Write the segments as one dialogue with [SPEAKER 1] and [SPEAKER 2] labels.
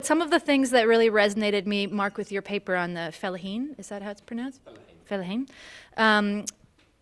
[SPEAKER 1] some of the things that really resonated me, Mark, with your paper on the Fellahin, is that how it's pronounced? Fellahin.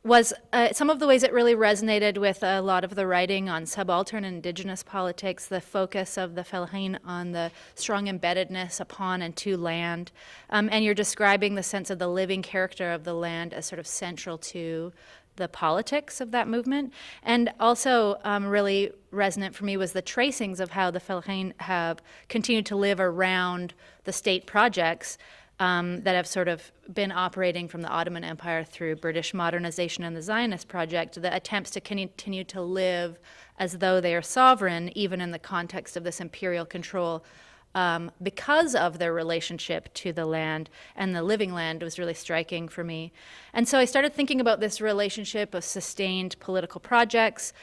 [SPEAKER 1] Was some of the ways it really resonated with a lot of the writing on subaltern and indigenous politics, the focus of the Fellahin on the strong embeddedness upon and to land. And you're describing the sense of the living character of the land as sort of central to the politics of that movement. And also really resonant for me was the tracings of how the Fellahin have continued to live around the state projects that have sort of been operating from the Ottoman Empire through British modernization and the Zionist project, the attempts to continue to live as though they are sovereign, even in the context of this imperial control, because of their relationship to the land and the living land was really striking for me. And so I started thinking about this relationship of sustained political projects,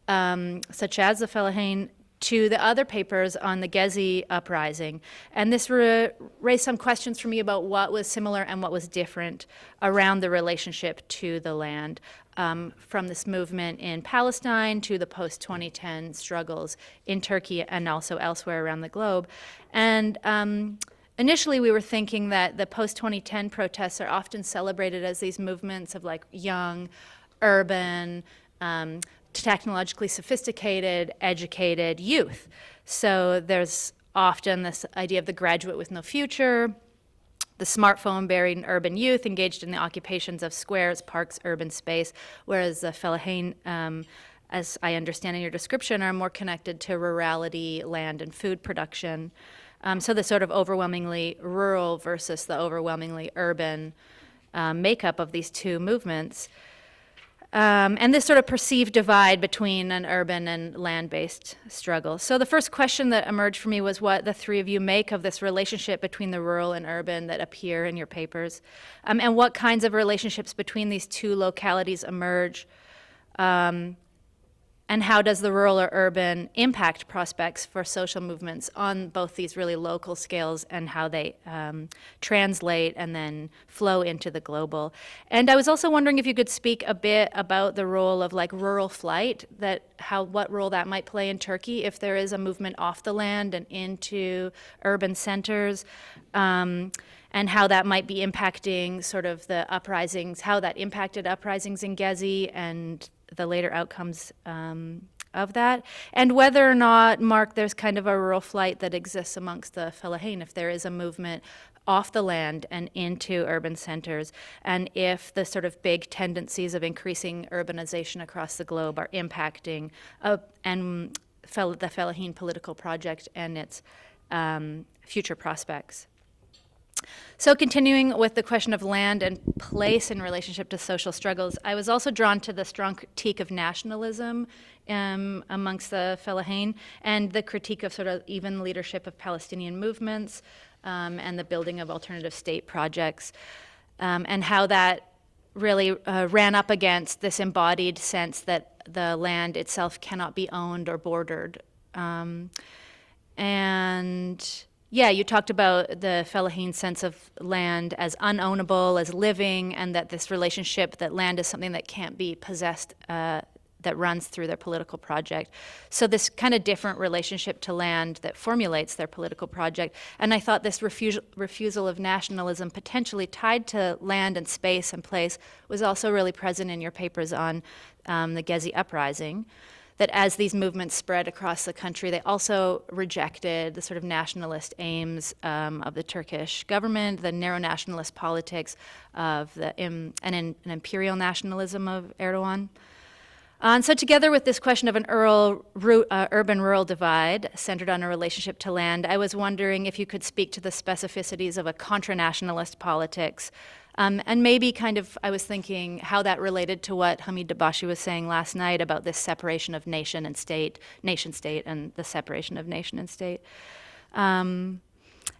[SPEAKER 1] such as the Fellahin, to the other papers on the Gezi uprising. And this raised some questions for me about what was similar and what was different around the relationship to the land, from this movement in Palestine to the post-2010 struggles in Turkey and also elsewhere around the globe. And initially we were thinking that the post-2010 protests are often celebrated as these movements of like young, urban, technologically sophisticated, educated youth. So there's often this idea of the graduate with no future, the smartphone-bearing urban youth engaged in the occupations of squares, parks, urban space, whereas the Fellahin, as I understand in your description, are more connected to rurality, land, and food production. So the sort of overwhelmingly rural versus the overwhelmingly urban makeup of these two movements. And this sort of perceived divide between an urban and land-based struggle. So the first question that emerged for me was what the three of you make of this relationship between the rural and urban that appear in your papers, and what kinds of relationships between these two localities emerge, and how does the rural or urban impact prospects for social movements on both these really local scales and how they translate and then flow into the global. And I was also wondering if you could speak a bit about the role of like rural flight, what role that might play in Turkey if there is a movement off the land and into urban centers, and how that might be impacting sort of the uprisings, how that impacted uprisings in Gezi and the later outcomes of that, and whether or not, Mark, there's kind of a rural flight that exists amongst the Fellahin, if there is a movement off the land and into urban centers, and if the sort of big tendencies of increasing urbanization across the globe are impacting the Fellahin political project and its future prospects. So continuing with the question of land and place in relationship to social struggles, I was also drawn to the strong critique of nationalism amongst the Fellahin and the critique of sort of even leadership of Palestinian movements and the building of alternative state projects, and how that really ran up against this embodied sense that the land itself cannot be owned or bordered. Yeah, you talked about the Fellahin sense of land as unownable, as living, and that this relationship, that land is something that can't be possessed, that runs through their political project. So this kind of different relationship to land that formulates their political project. And I thought this refusal of nationalism potentially tied to land and space and place was also really present in your papers on the Gezi uprising. That as these movements spread across the country, they also rejected the sort of nationalist aims of the Turkish government, the narrow nationalist politics of an imperial nationalism of Erdogan. And so together with this question of an urban-rural divide centered on a relationship to land, I was wondering if you could speak to the specificities of a contra-nationalist politics. And maybe kind of, I was thinking how that related to what Hamid Dabashi was saying last night about this separation of nation state, and the separation of nation and state.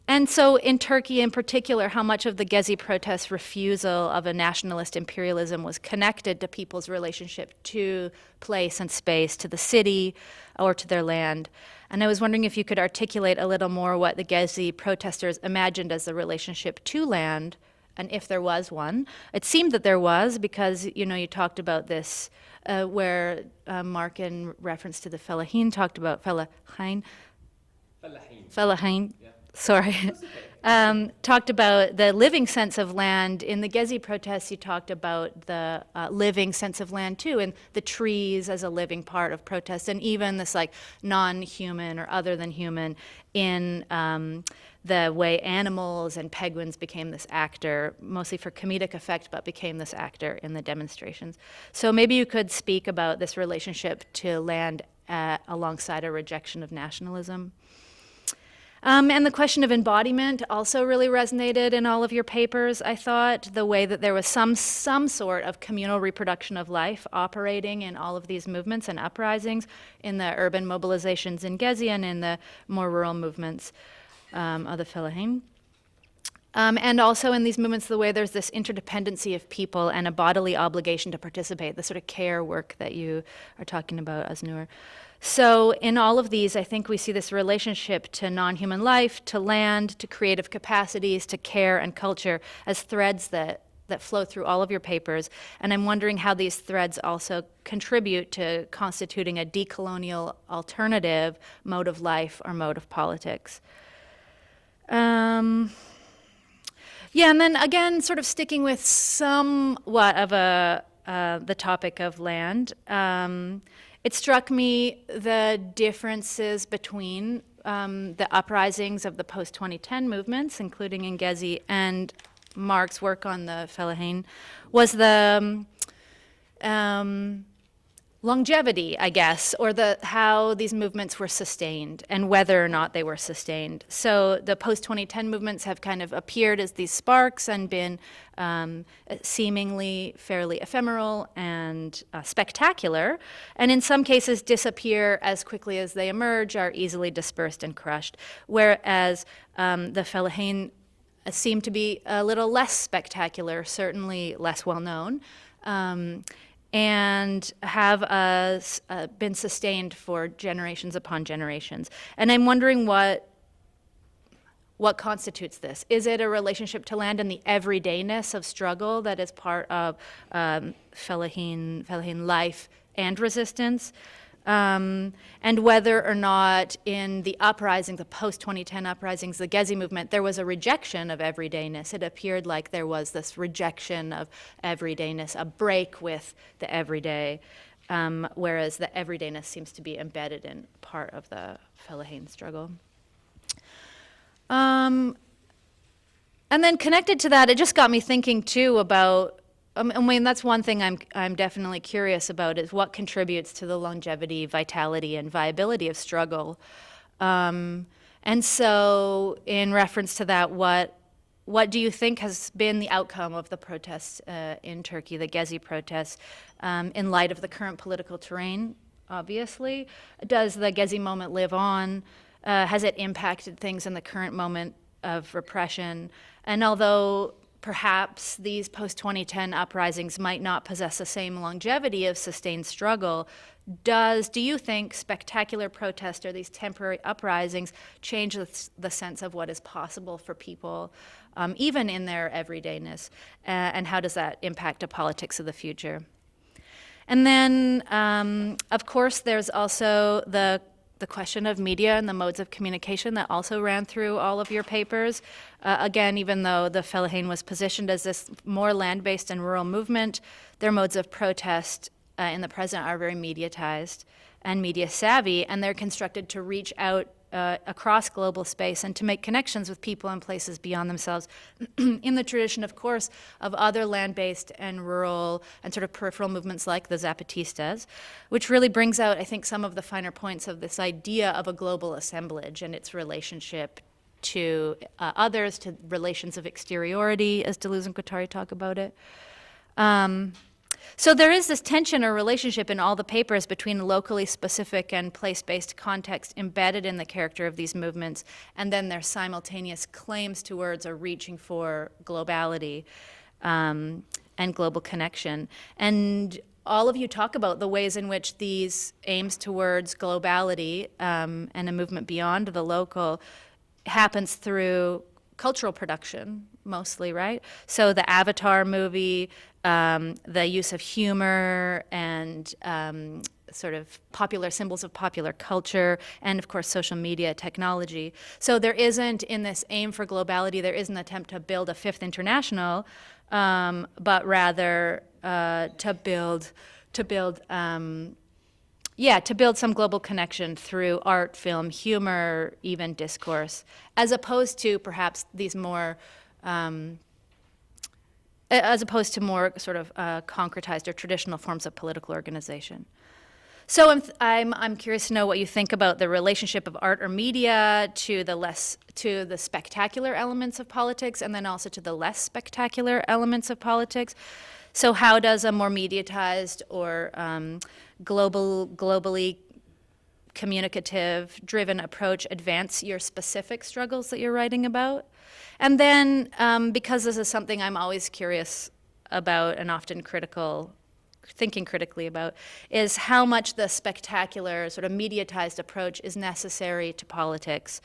[SPEAKER 1] And so in Turkey in particular, how much of the Gezi protests' refusal of a nationalist imperialism was connected to people's relationship to place and space, to the city or to their land. And I was wondering if you could articulate a little more what the Gezi protesters imagined as the relationship to land, and if there was one. It seemed that there was, because you talked about this, where Mark, in reference to the Fellahin, talked about Fellahin. Yeah. sorry, talked about the living sense of land. In the Gezi protests, you talked about the living sense of land too, and the trees as a living part of protest, and even this like non-human or other than human in the way animals and penguins became this actor, mostly for comedic effect, but became this actor in the demonstrations. So maybe you could speak about this relationship to land alongside a rejection of nationalism. And the question of embodiment also really resonated in all of your papers, I thought. The way that there was some sort of communal reproduction of life operating in all of these movements and uprisings, in the urban mobilizations in Gezi and in the more rural movements of the Fellahin. And also in these movements, the way there's this interdependency of people and a bodily obligation to participate, the sort of care work that you are talking about, Oznur. So in all of these, I think we see this relationship to non-human life, to land, to creative capacities, to care and culture as threads that flow through all of your papers. And I'm wondering how these threads also contribute to constituting a decolonial alternative mode of life or mode of politics. Yeah, and then again, sort of sticking with somewhat of the topic of land, it struck me the differences between the uprisings of the post-2010 movements, including in Gezi, and Mark's work on the Fellahin, was the longevity, I guess, or how these movements were sustained and whether or not they were sustained. So the post-2010 movements have kind of appeared as these sparks and been seemingly fairly ephemeral and spectacular, and in some cases disappear as quickly as they emerge, are easily dispersed and crushed, whereas the Fellahin seem to be a little less spectacular, certainly less well known, and have been sustained for generations upon generations. And I'm wondering what constitutes this. Is it a relationship to land and the everydayness of struggle that is part of Fellahin life and resistance? And whether or not in the uprising, the post-2010 uprisings, the Gezi movement, there was a rejection of everydayness. It appeared like there was this rejection of everydayness, a break with the everyday, whereas the everydayness seems to be embedded in part of the Fellahin struggle. And then connected to that, it just got me thinking too about, I mean, that's one thing I'm definitely curious about, is what contributes to the longevity, vitality, and viability of struggle. And so in reference to that, what do you think has been the outcome of the protests in Turkey, the Gezi protests, in light of the current political terrain, obviously? Does the Gezi moment live on? Has it impacted things in the current moment of repression? And although perhaps these post-2010 uprisings might not possess the same longevity of sustained struggle, do you think spectacular protest or these temporary uprisings change the sense of what is possible for people, even in their everydayness? And how does that impact a politics of the future? And then, of course, there's also the question of media and the modes of communication that also ran through all of your papers. Again, even though the Fellahin was positioned as this more land-based and rural movement, their modes of protest in the present are very mediatized and media-savvy, and they're constructed to reach out across global space and to make connections with people and places beyond themselves in the tradition, of course, of other land-based and rural and sort of peripheral movements like the Zapatistas, which really brings out, I think, some of the finer points of this idea of a global assemblage and its relationship to others, to relations of exteriority, as Deleuze and Guattari talk about it. So there is this tension or relationship in all the papers between locally specific and place-based context embedded in the character of these movements, and then their simultaneous claims towards or reaching for globality and global connection. And all of you talk about the ways in which these aims towards globality and a movement beyond the local happens through cultural production, mostly, right? So the Avatar movie the use of humor and sort of popular symbols of popular culture, and of course social media technology. So there isn't, in this aim for globality, there is an attempt to build a fifth international, but rather to build some global connection through art, film, humor, even discourse, as opposed to perhaps these more sort of concretized or traditional forms of political organization. So I'm curious to know what you think about the relationship of art or media to the spectacular elements of politics, and then also to the less spectacular elements of politics. So how does a more mediatized or globally communicative driven approach advance your specific struggles that you're writing about? And then, because this is something I'm always curious about and often thinking critically about, is how much the spectacular, sort of mediatized approach is necessary to politics.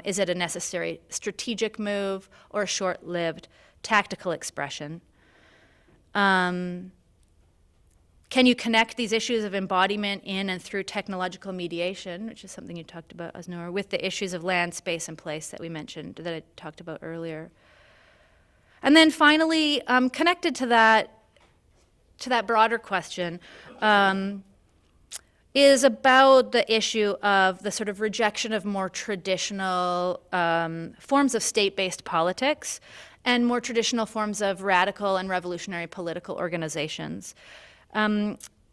[SPEAKER 1] Is it a necessary strategic move or a short-lived tactical expression? Can you connect these issues of embodiment in and through technological mediation, which is something you talked about, Oznur, with the issues of land, space, and place that we mentioned, that I talked about earlier? And then finally, connected to that broader question, is about the issue of the sort of rejection of more traditional forms of state-based politics and more traditional forms of radical and revolutionary political organizations.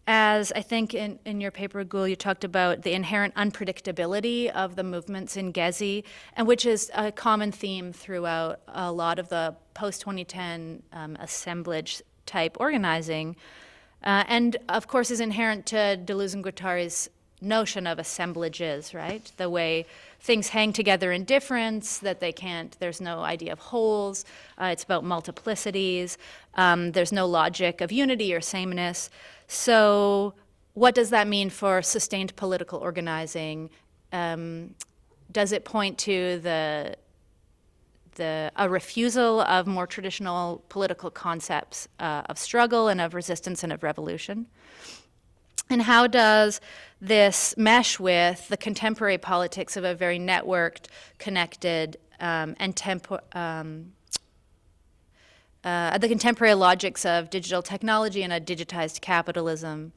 [SPEAKER 1] As I think in your paper, Gul, you talked about the inherent unpredictability of the movements in Gezi, and which is a common theme throughout a lot of the post-2010 assemblage type organizing, and of course is inherent to Deleuze and Guattari's notion of assemblages, right? The way things hang together in difference, that there's no idea of wholes, it's about multiplicities, there's no logic of unity or sameness. So what does that mean for sustained political organizing? Does it point to a refusal of more traditional political concepts of struggle and of resistance and of revolution? And how does this mesh with the contemporary politics of a very networked, connected, and the contemporary logics of digital technology and a digitized capitalism?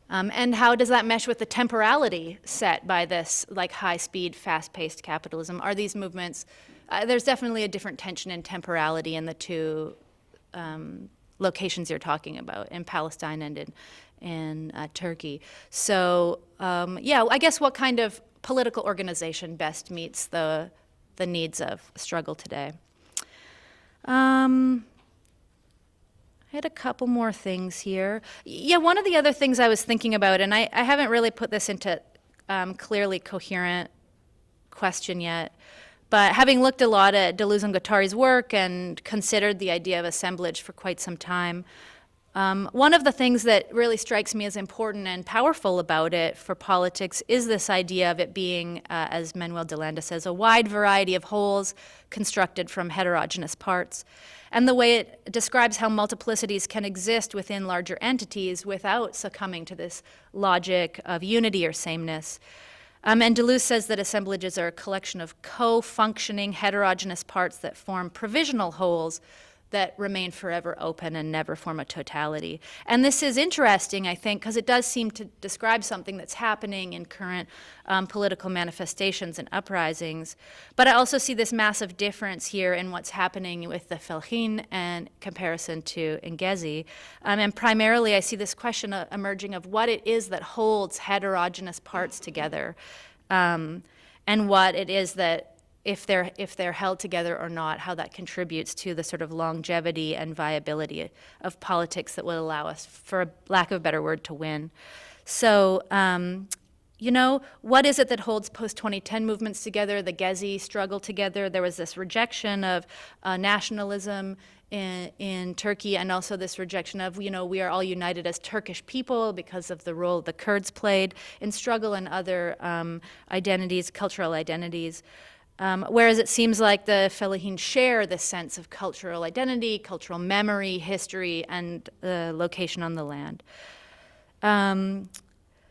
[SPEAKER 1] And how does that mesh with the temporality set by this like high-speed, fast-paced capitalism? Are these movements, there's definitely a different tension in temporality in the two locations you're talking about, in Palestine and in Turkey. So yeah, I guess what kind of political organization best meets the needs of struggle today? I had a couple more things here. Yeah, one of the other things I was thinking about, and I haven't really put this into clearly coherent question yet, but having looked a lot at Deleuze and Guattari's work and considered the idea of assemblage for quite some time, one of the things that really strikes me as important and powerful about it for politics is this idea of it being, as Manuel de Landa says, a wide variety of wholes constructed from heterogeneous parts, and the way it describes how multiplicities can exist within larger entities without succumbing to this logic of unity or sameness. And Deleuze says that assemblages are a collection of co-functioning heterogeneous parts that form provisional wholes that remain forever open and never form a totality. And this is interesting, I think, because it does seem to describe something that's happening in current political manifestations and uprisings. But I also see this massive difference here in what's happening with the Fellahin in comparison to Gezi. And primarily I see this question emerging of what it is that holds heterogeneous parts together, and what it is that if they're held together or not, how that contributes to the sort of longevity and viability of politics that will allow us, for lack of a better word, to win. So, you know, what is it that holds post-2010 movements together, the Gezi struggle together? There was this rejection of nationalism in Turkey, and also this rejection of, you know, we are all united as Turkish people because of the role the Kurds played in struggle and other identities, cultural identities. Whereas it seems like the Fellahin share this sense of cultural identity, cultural memory, history, and location on the land.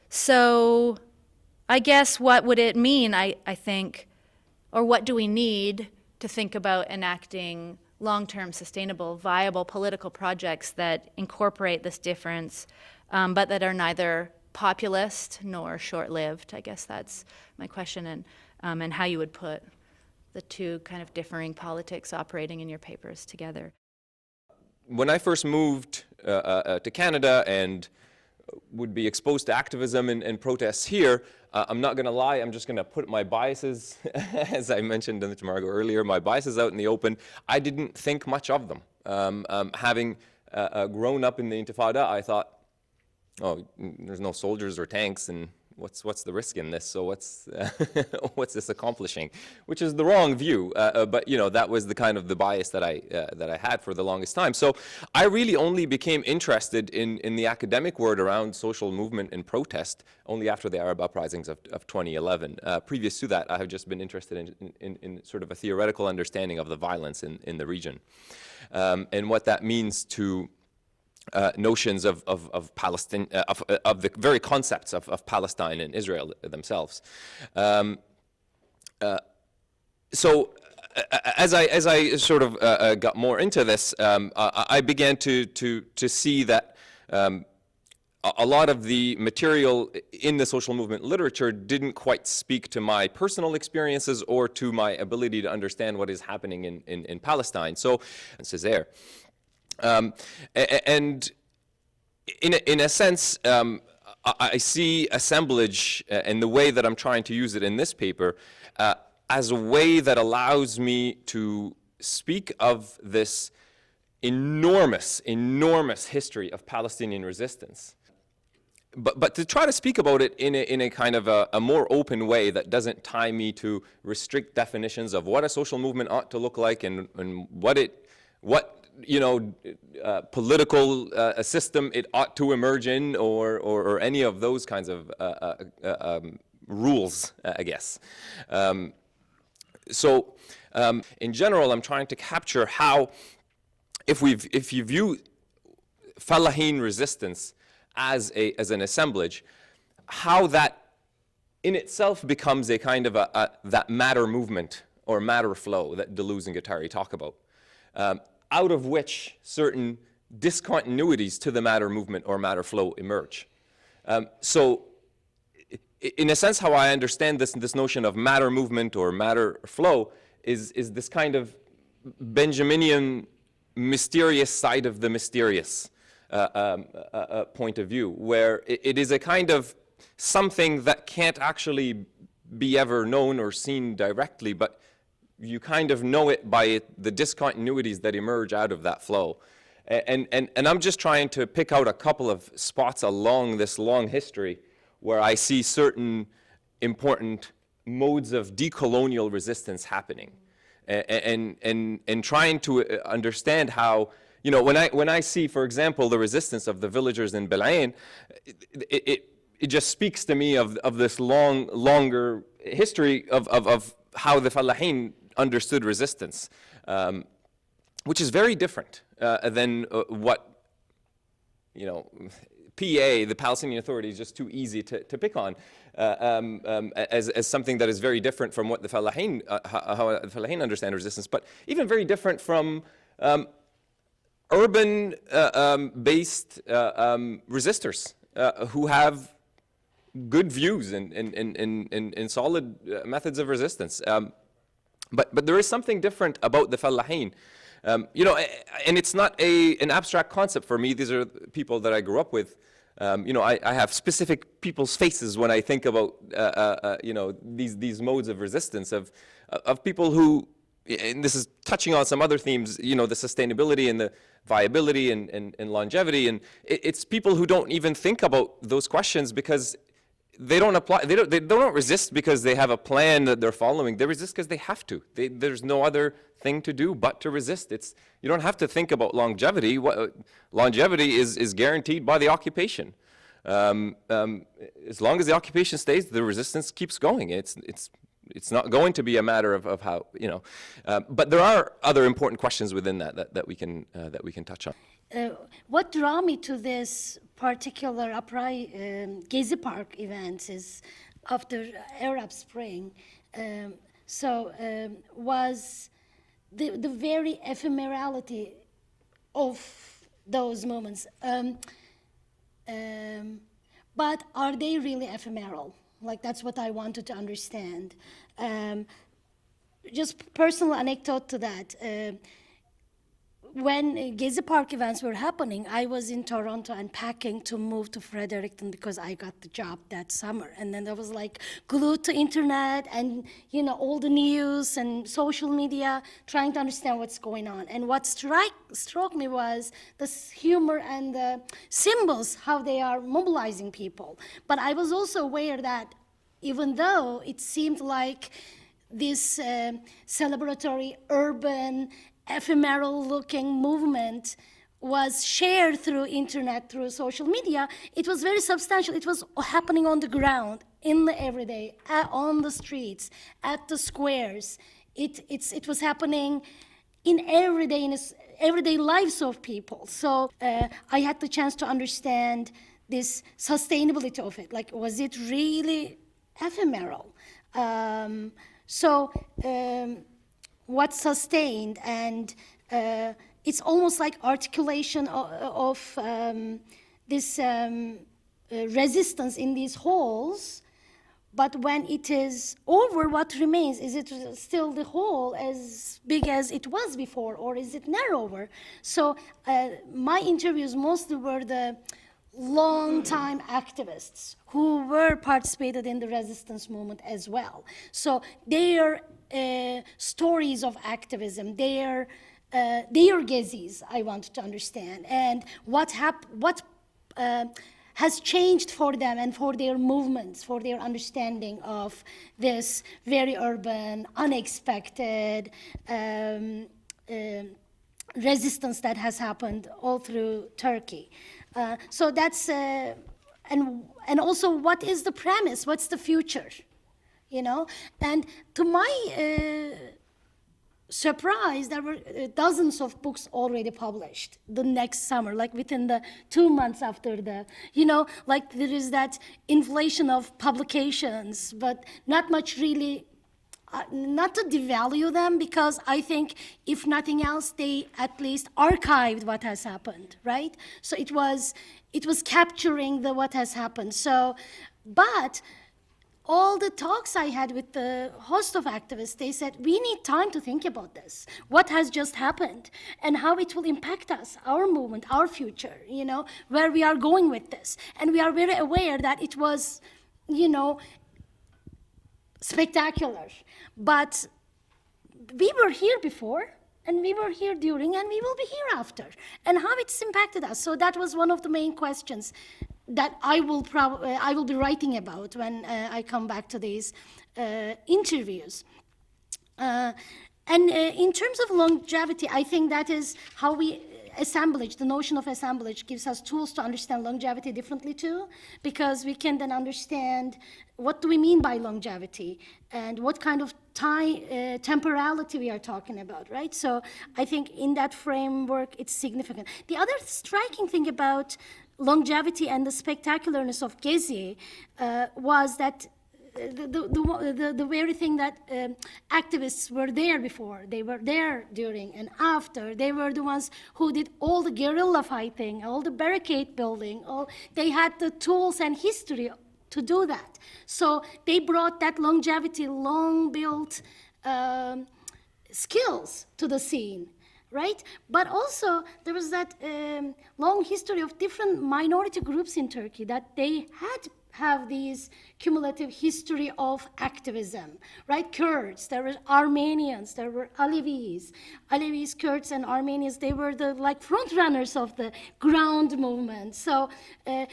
[SPEAKER 1] So I guess what would it mean, I think, or what do we need to think about enacting long-term, sustainable, viable political projects that incorporate this difference, but that are neither populist nor short-lived? I guess that's my question, and how you would put the two kind of differing politics operating in your papers together.
[SPEAKER 2] When I first moved to Canada and would be exposed to activism and protests here, I'm not going to lie, I'm just going to put my biases, as I mentioned to Margot earlier, my biases out in the open. I didn't think much of them. Having grown up in the Intifada, I thought, oh, there's no soldiers or tanks, and what's the risk in this? So what's what's this accomplishing? Which is the wrong view, but you know, that was the kind of the bias that I had for the longest time. So I really only became interested in the academic world around social movement and protest only after the Arab uprisings of 2011. Previous to that, I have just been interested in sort of a theoretical understanding of the violence in the region, and what that means to notions of Palestine, of the very concepts of Palestine and Israel themselves. So as I sort of got more into this, I began to see that a lot of the material in the social movement literature didn't quite speak to my personal experiences or to my ability to understand what is happening in Palestine. So, this is there. And in a sense, I see assemblage and the way that I'm trying to use it in this paper as a way that allows me to speak of this enormous history of Palestinian resistance. But to try to speak about it in a kind of a more open way that doesn't tie me to restrict definitions of what a social movement ought to look like and what you know, political system it ought to emerge in, or any of those kinds of rules, I guess. So, in general, I'm trying to capture how, if you view Fellahin resistance as an assemblage, how that in itself becomes a kind of that matter movement or matter flow that Deleuze and Guattari talk about. Out of which certain discontinuities to the matter movement or matter flow emerge. So, in a sense, how I understand this notion of matter movement or matter flow is this kind of Benjaminian mysterious side of the mysterious point of view, where it is a kind of something that can't actually be ever known or seen directly, but you kind of know it by the discontinuities that emerge out of that flow. And I'm just trying to pick out a couple of spots along this long history where I see certain important modes of decolonial resistance happening. And trying to understand how, you know, when I see, for example, the resistance of the villagers in Belayne, it just speaks to me of this longer history of how the Fellahin understood resistance, which is very different than what, you know, PA, the Palestinian Authority, is just too easy to pick on as something that is very different from what the Fellahin, how the Fellahin understand resistance, but even very different from urban-based resistors who have good views and solid methods of resistance. But there is something different about the Fellahin. You know, and it's not an abstract concept for me. These are people that I grew up with. You know, I have specific people's faces when I think about, you know, these modes of resistance of people who, and this is touching on some other themes, you know, the sustainability and the viability and longevity. And it's people who don't even think about those questions because they don't apply. They don't resist because they have a plan that they're following. They resist because they have to. There's no other thing to do but to resist. You don't have to think about longevity. Longevity is guaranteed by the occupation. As long as the occupation stays, the resistance keeps going. It's It's not going to be a matter of how, but there are other important questions within that we can touch on.
[SPEAKER 3] What drew me to this particular Gezi Park event is after Arab Spring, was the very ephemerality of those moments. But are they really ephemeral? Like, that's what I wanted to understand. Just personal anecdote to that. When Gezi Park events were happening, I was in Toronto and packing to move to Fredericton because I got the job that summer. And then I was like glued to internet and, all the news and social media, trying to understand what's going on. And what struck me was the humor and the symbols, how they are mobilizing people. But I was also aware that even though it seemed like this celebratory urban ephemeral-looking movement was shared through internet, through social media, it was very substantial. It was happening on the ground, in the everyday, on the streets, at the squares. It was happening in everyday lives of people. So I had the chance to understand this sustainability of it. Like, was it really ephemeral? What sustained, and it's almost like articulation of this resistance in these halls, but when it is over, what remains? Is it still the hall as big as it was before, or is it narrower? So my interviews mostly were the long-time activists who were participated in the resistance movement as well. So their stories of activism, their Gezis, I want to understand, and what has changed for them and for their movements, for their understanding of this very urban, unexpected resistance that has happened all through Turkey. So that's, and also what is the premise, what's the future, And to my surprise, there were dozens of books already published the next summer, like within the 2 months after the, like there is that inflation of publications, but not much really, not to devalue them, because I think if nothing else, they at least archived what has happened, right? So it was capturing what has happened. So, but all the talks I had with the host of activists, they said, we need time to think about this, what has just happened, and how it will impact us, our movement, our future, where we are going with this. And we are very aware that it was, spectacular. But we were here before, and we were here during, and we will be here after, and how it's impacted us. So that was one of the main questions that I will be writing about when I come back to these interviews. And in terms of longevity, I think that is how assemblage, the notion of assemblage gives us tools to understand longevity differently too, because we can then understand what do we mean by longevity and what kind of temporality we are talking about, right? So I think in that framework, it's significant. The other striking thing about longevity and the spectacularness of Gezi was that the very thing that activists were there before, they were there during and after, they were the ones who did all the guerrilla fighting, all the barricade building, they had the tools and history to do that. So they brought that longevity, long-built skills to the scene, right? But also there was that long history of different minority groups in Turkey that they have these cumulative history of activism, right? Kurds, there were Armenians, there were Alevis, Kurds, and Armenians. They were the front runners of the ground movement. So,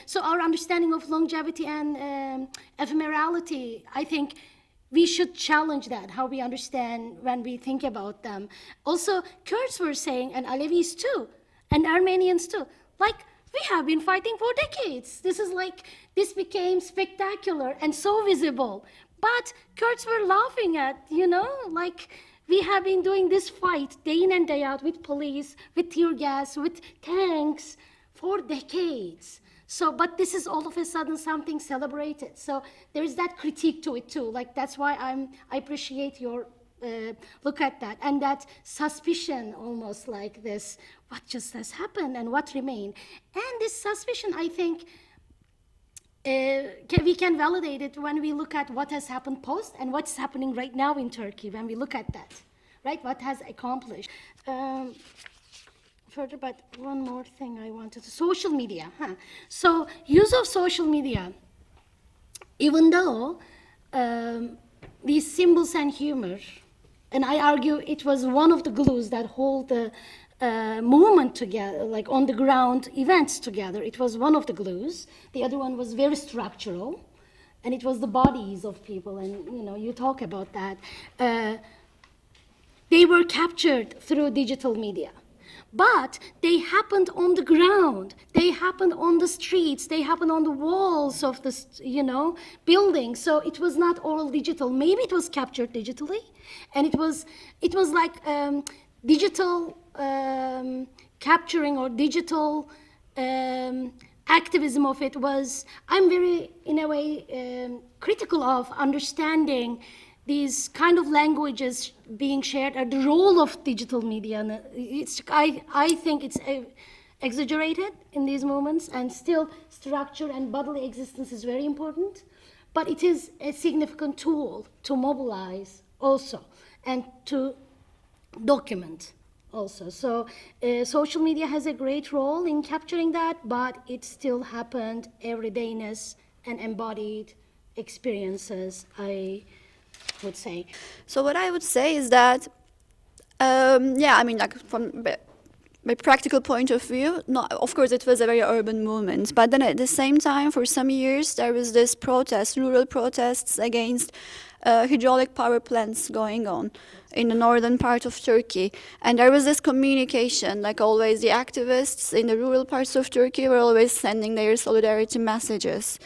[SPEAKER 3] so our understanding of longevity and ephemerality, I think, we should challenge that, how we understand when we think about them. Also, Kurds were saying, and Alevis too, and Armenians too, We have been fighting for decades. This became spectacular and so visible. But Kurds were laughing at, we have been doing this fight day in and day out with police, with tear gas, with tanks for decades. But this is all of a sudden something celebrated. So there is that critique to it too. That's why I appreciate your look at that, and that suspicion, almost like this, what just has happened and what remained. And this suspicion, I think, we can validate it when we look at what has happened post and what's happening right now in Turkey, when we look at that, right? What has accomplished. Further, but one more thing I wanted to, social media. So use of social media, even though these symbols and humor, and I argue it was one of the glues that hold the movement together, like on the ground events together. It was one of the glues. The other one was very structural, and it was the bodies of people, and you talk about that. They were captured through digital media. But they happened on the ground. They happened on the streets. They happened on the walls of the, buildings. So it was not all digital. Maybe it was captured digitally, and it was like digital capturing or digital activism of it was. I'm very, in a way, critical of understanding these kind of languages being shared, and the role of digital media. And I think it's exaggerated in these moments, and still structure and bodily existence is very important, but it is a significant tool to mobilize also, and to document also. So social media has a great role in capturing that, but it still happened everydayness and embodied experiences, I would say.
[SPEAKER 4] So what I would say is that, from my practical point of view, of course it was a very urban movement, but then at the same time, for some years, there was this rural protests against hydraulic power plants going on in the northern part of Turkey. And there was this communication, like always, the activists in the rural parts of Turkey were always sending their solidarity messages.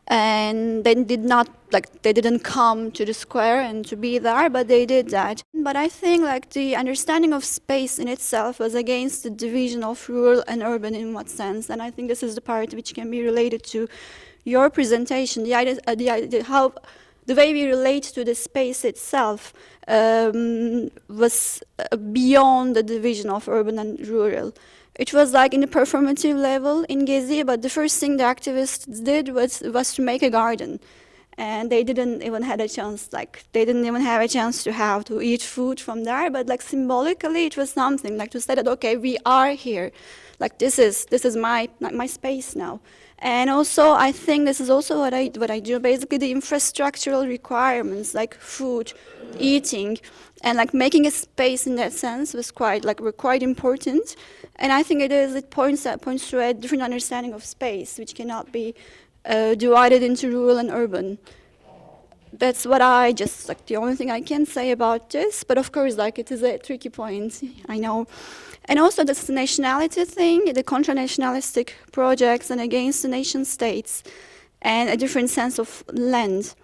[SPEAKER 4] And they didn't come to the square and to be there, but they did that. But I think the understanding of space in itself was against the division of rural and urban in what sense. And I think this is the part which can be related to your presentation, the idea how the way we relate to the space itself was beyond the division of urban and rural. It was in the performative level in Gezi, but the first thing the activists did was to make a garden. And they didn't even have a chance, they didn't even have a chance to eat food from there, but symbolically it was something, to say that, okay, we are here. This is my space now. And also, I think this is also what I do. Basically, the infrastructural requirements, like food, eating, and making a space in that sense was were quite important. And I think it points to a different understanding of space, which cannot be divided into rural and urban. That's what the only thing I can say about this. But of course, it is a tricky point, I know. And also this nationality thing, the contra-nationalistic projects and against the nation states, and a different sense of land.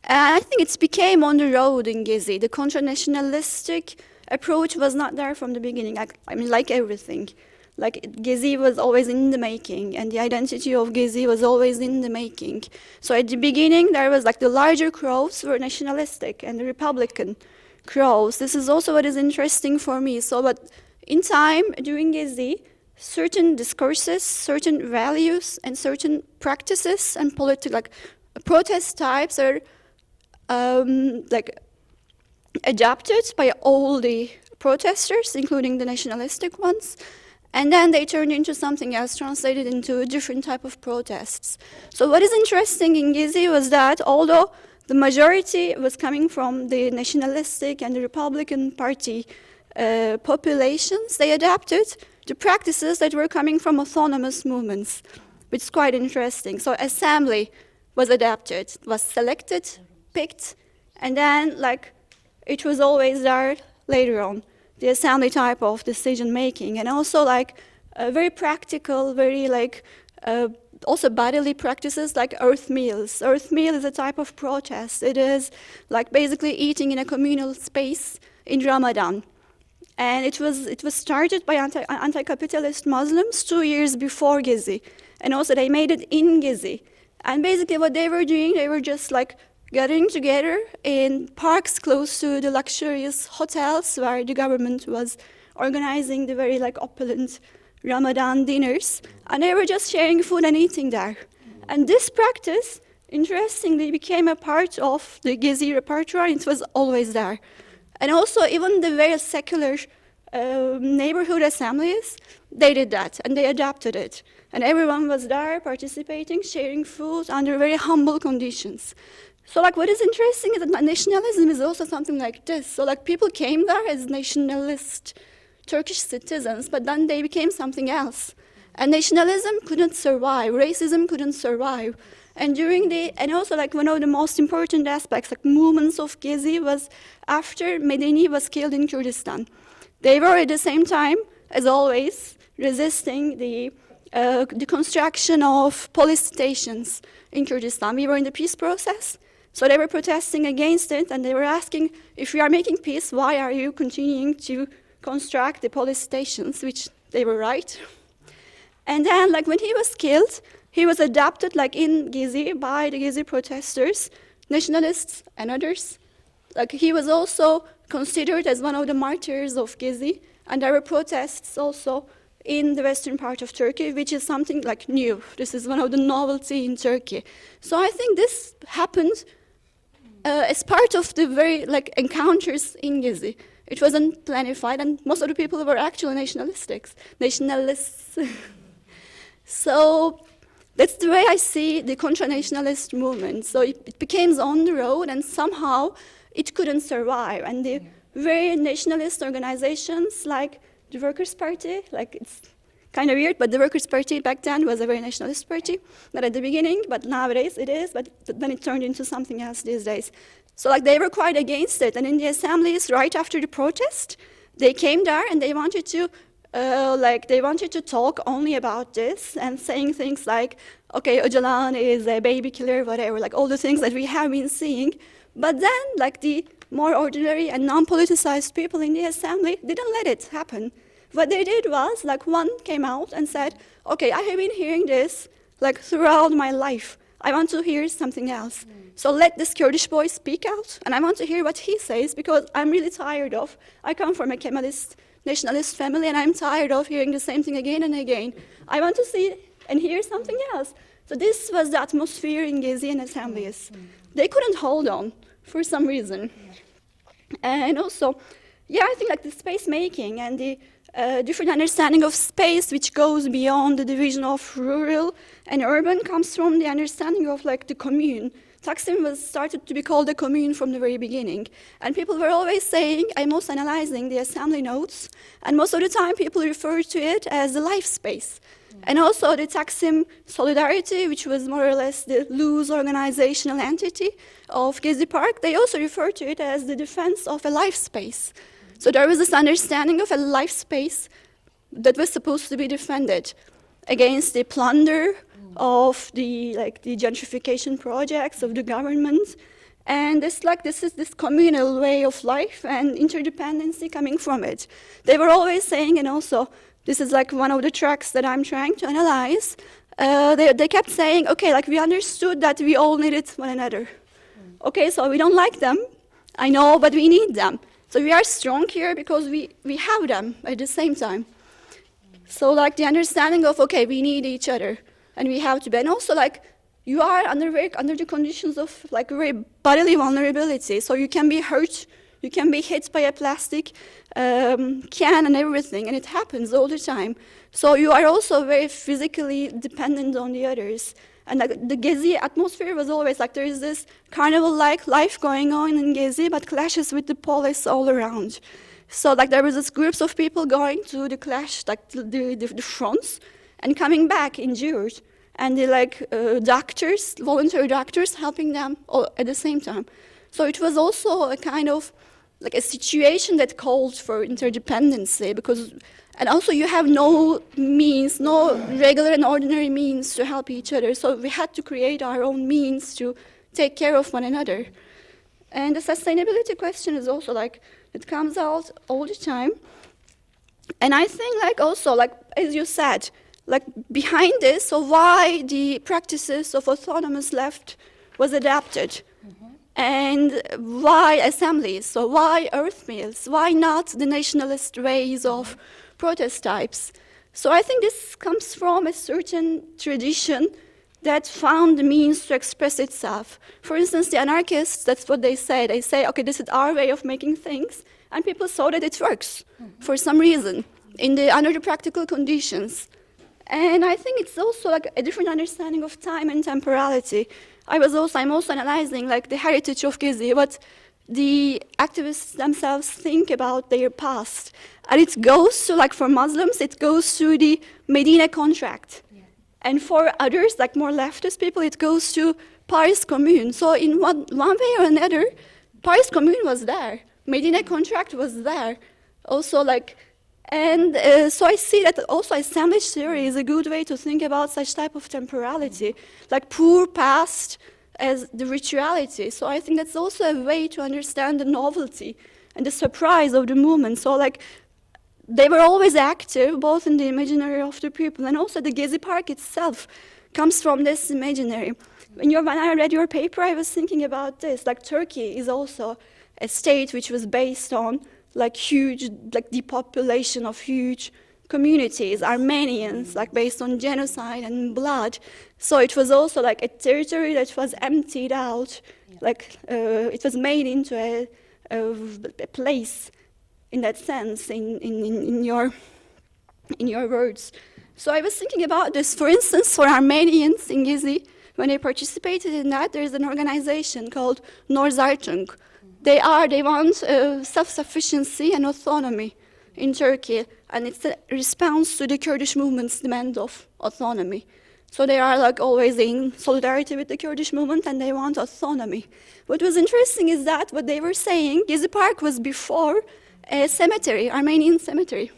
[SPEAKER 4] And I think it became on the road in Gezi. The contra-nationalistic approach was not there from the beginning. Like everything. Gezi was always in the making, and the identity of Gezi was always in the making. So at the beginning, there was the larger crowds were nationalistic and the Republican crowds. This is also what is interesting for me. But in time, during Gezi, certain discourses, certain values, and certain practices and protest types are adopted by all the protesters, including the nationalistic ones, and then they turned into something else, translated into a different type of protests. So what is interesting in Gezi was that although the majority was coming from the nationalistic and the Republican Party populations, they adapted to practices that were coming from autonomous movements, which is quite interesting. So assembly was adapted, was selected, picked, and then it was always there later on, the assembly type of decision making. And also very practical, very like also bodily practices like earth meals. Earth meal is a type of protest. It is like basically eating in a communal space in Ramadan. And it was started by anti-capitalist Muslims 2 years before Gezi. And also they made it in Gezi. And basically what they were doing, they were just like gathering together in parks close to the luxurious hotels where the government was organizing the very like opulent Ramadan dinners. And they were just sharing food and eating there. And this practice, interestingly, became a part of the Gezi repertoire. It was always there. And also even the various secular neighborhood assemblies, they did that and they adopted it. And everyone was there participating, sharing food under very humble conditions. So like what is interesting is that nationalism is also something like this. So like people came there as nationalist Turkish citizens, but then they became something else. And nationalism couldn't survive, racism couldn't survive. And also like one of the most important aspects, like movements of Gezi was after Medeni was killed in Kurdistan. They were at the same time, as always, resisting the construction of police stations in Kurdistan. We were in the peace process, so they were protesting against it, and they were asking, if we are making peace, why are you continuing to construct the police stations, which they were right. And then, like when he was killed, he was adopted, like in Gezi, by the Gezi protesters, nationalists and others. Like he was also considered as one of the martyrs of Gezi, and there were protests also in the western part of Turkey, which is something like new. This is one of the novelty in Turkey. So I think this happened as part of the very like encounters in Gezi. It wasn't planified, and most of the people were actually nationalists. So that's the way I see the contra-nationalist movement. So it became on the road, and somehow it couldn't survive. And the very nationalist organizations like the Workers' Party, like it's kind of weird, but the Workers' Party back then was a very nationalist party. Not at the beginning, but nowadays it is, but then it turned into something else these days. So like they were quite against it. And in the assemblies right after the protest, they came there and they wanted to talk only about this and saying things like, okay, Öcalan is a baby killer, whatever, like all the things that we have been seeing. But then like the more ordinary and non-politicized people in the assembly didn't let it happen. What they did was, like one came out and said, okay, I have been hearing this like throughout my life. I want to hear something else. So let this Kurdish boy speak out, and I want to hear what he says, because I'm really tired of, I come from a Kemalist nationalist family, and I'm tired of hearing the same thing again and again. I want to see and hear something else. So this was the atmosphere in Gezi and assemblies. They couldn't hold on for some reason. And also, yeah, I think like the space making and the different understanding of space, which goes beyond the division of rural and urban, comes from the understanding of like the commune. Taksim was started to be called a commune from the very beginning. And people were always saying, I'm also analyzing the assembly notes, and most of the time people refer to it as the life space. And also the Taksim Solidarity, which was more or less the loose organizational entity of Gezi Park, they also refer to it as the defense of a life space. So there was this understanding of a life space that was supposed to be defended against the plunder of the gentrification projects of the government. And this is this communal way of life and interdependency coming from it. They were always saying, and also this is like one of the tracks that I'm trying to analyze, they kept saying, okay, like we understood that we all needed one another. Okay, so we don't like them, I know, but we need them. So we are strong here because we have them at the same time. So like the understanding of, okay, we need each other and we have to be, and also like you are under the conditions of like very bodily vulnerability. So you can be hurt, you can be hit by a plastic can and everything, and it happens all the time. So you are also very physically dependent on the others. And like the Gezi atmosphere was always like there is this carnival-like life going on in Gezi, but clashes with the police all around. So like there was this groups of people going to the clash, like the fronts, and coming back injured, and the doctors, volunteer doctors, helping them all at the same time. So it was also a kind of like a situation that called for interdependency, because, and also you have no means, no regular and ordinary means to help each other. So we had to create our own means to take care of one another. And the sustainability question is also like, it comes out all the time. And I think like also, like as you said, like behind this, so why the practices of autonomous left was adapted. And why assemblies, so why earth mills, why not the nationalist ways of protest types. So I think this comes from a certain tradition that found the means to express itself. For instance, the anarchists, that's what they say. They say, okay, this is our way of making things, and people saw that it works for some reason under the practical conditions. And I think it's also like a different understanding of time and temporality. I'm also analyzing like the heritage of Gezi, what the activists themselves think about their past. And it goes to, like for Muslims, it goes to the Medina contract. Yeah. And for others, like more leftist people, it goes to Paris Commune. So in one way or another, Paris Commune was there. Medina contract was there. Also like, and so I see that also assemblage theory is a good way to think about such type of temporality, like poor past as the rituality. So I think that's also a way to understand the novelty and the surprise of the movement. So like they were always active, both in the imaginary of the people, and also the Gezi Park itself comes from this imaginary. When I read your paper, I was thinking about this, like Turkey is also a state which was based on like huge, like depopulation of huge communities, Armenians, like based on genocide and blood. So it was also like a territory that was emptied out, like it was made into a place in that sense, in your words. So I was thinking about this, for instance, for Armenians in Gezi, when they participated in that, there's an organization called Norzartung. They want self-sufficiency and autonomy in Turkey, and it's a response to the Kurdish movement's demand of autonomy. So they are like always in solidarity with the Kurdish movement, and they want autonomy. What was interesting is that what they were saying, Gezi Park was before a cemetery, Armenian cemetery,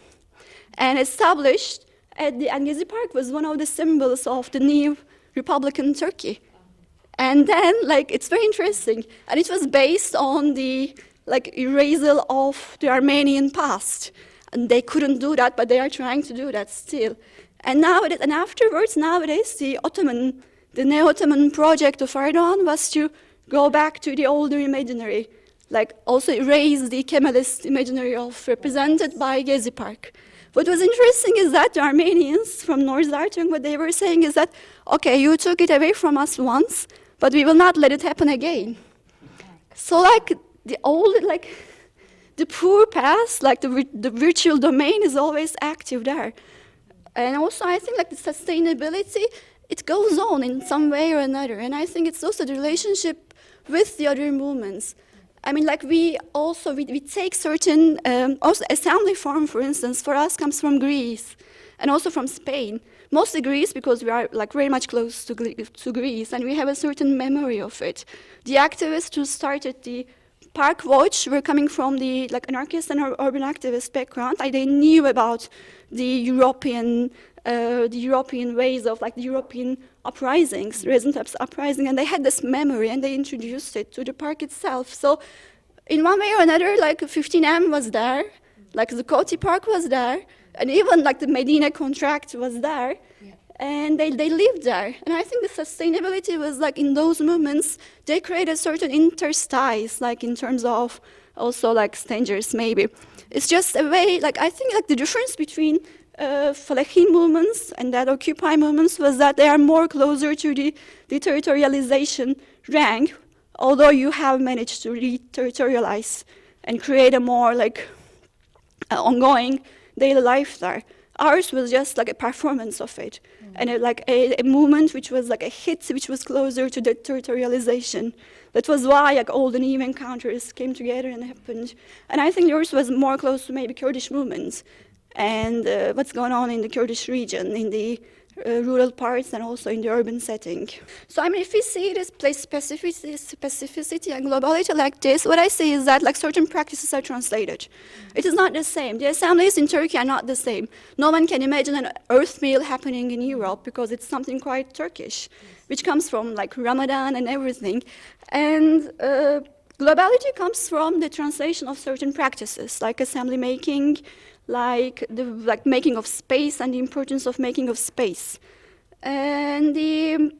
[SPEAKER 4] and established, and Gezi Park was one of the symbols of the new Republican Turkey. And then, like, it's very interesting. And it was based on the, like, erasal of the Armenian past. And they couldn't do that, but they are trying to do that still. And nowadays, and afterwards, nowadays, the neo-Ottoman project of Erdogan was to go back to the older imaginary, like, also erase the Kemalist imaginary of represented by Gezi Park. What was interesting is that the Armenians from North Zartung, what they were saying is that, okay, you took it away from us once, but we will not let it happen again. So like the old, like the poor past, like the virtual domain is always active there. And also I think like the sustainability, it goes on in some way or another. And I think it's also the relationship with the other movements. I mean, like we take certain, also assembly form, for instance, for us comes from Greece and also from Spain. Mostly Greece, because we are like very much close to Greece, and we have a certain memory of it. The activists who started the Park Watch were coming from the like anarchist and urban activist background. Like they knew about the European ways of like the European uprisings, Resistance uprising, and they had this memory and they introduced it to the park itself. So in one way or another, like 15M was there, like the Koti Park was there, and even like the Medina contract was there, and they lived there. And I think the sustainability was like in those movements, they created certain interstices, like in terms of also like strangers maybe. It's just a way, like I think like the difference between Fellahin movements and that Occupy movements was that they are more closer to the deterritorialization rank, although you have managed to re-territorialize and create a more like ongoing daily life there. Ours was just like a performance of it, and like a movement which was like a hit, which was closer to the territorialization. That was why like all the new encounters came together and happened. And I think yours was more close to maybe Kurdish movements and what's going on in the Kurdish region, in the rural parts and also in the urban setting. So I mean, if we see this place specificity and globality like this, what I see is that like certain practices are translated. It is not the same. The assemblies in Turkey are not the same. No one can imagine an earth meal happening in Europe because it's something quite Turkish, which comes from like Ramadan and everything. And globality comes from the translation of certain practices, like assembly making, like the making of space and the importance of making of space. And the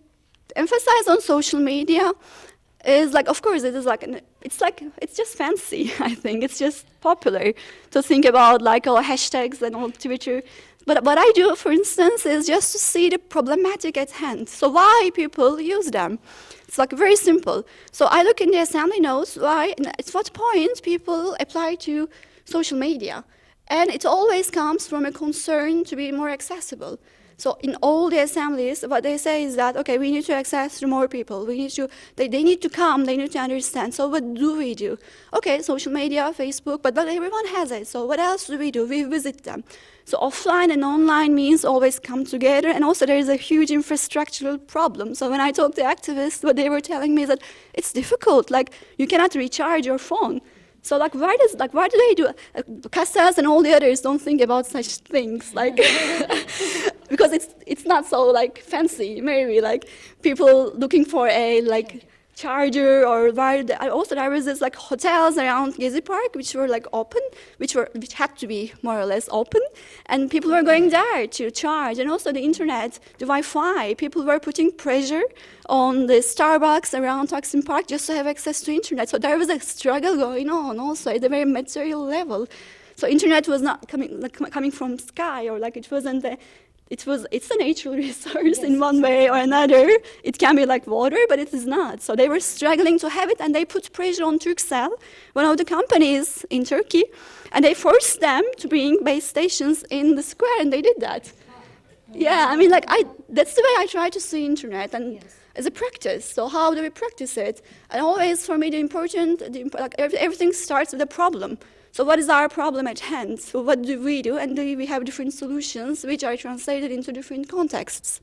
[SPEAKER 4] emphasis on social media is like, of course, it is like, it's just fancy, I think. It's just popular to think about like all hashtags and all Twitter. But what I do, for instance, is just to see the problematic at hand. So why people use them? It's like very simple. So I look in the assembly notes, why, at what point people apply to social media. And it always comes from a concern to be more accessible. So in all the assemblies, what they say is that, okay, we need to access to more people. We need to, they need to come, they need to understand. So what do we do? Okay, social media, Facebook, but everyone has it. So what else do? We visit them. So offline and online means always come together. And also there is a huge infrastructural problem. So when I talk to activists, what they were telling me is that it's difficult. Like you cannot recharge your phone. So like why do they do Casas and all the others don't think about such things, like because it's not so like fancy, maybe like people looking for a like charger or also there was this like hotels around Gezi Park which were like open, which had to be more or less open, and people were going there to charge, and also the internet, the Wi-Fi, people were putting pressure on the Starbucks around Taksim Park just to have access to internet. So there was a struggle going on also at a very material level. So internet was not coming from sky, or like it wasn't it's a natural resource in one way or another. It can be like water, but it is not. So they were struggling to have it, and they put pressure on Turkcell, one of the companies in Turkey, and they forced them to bring base stations in the square, and they did that. Yeah, I mean, like that's the way I try to see internet, and as a practice. So how do we practice it? And always for me, everything starts with a problem. So what is our problem at hand? So what do we do? And do we have different solutions which are translated into different contexts?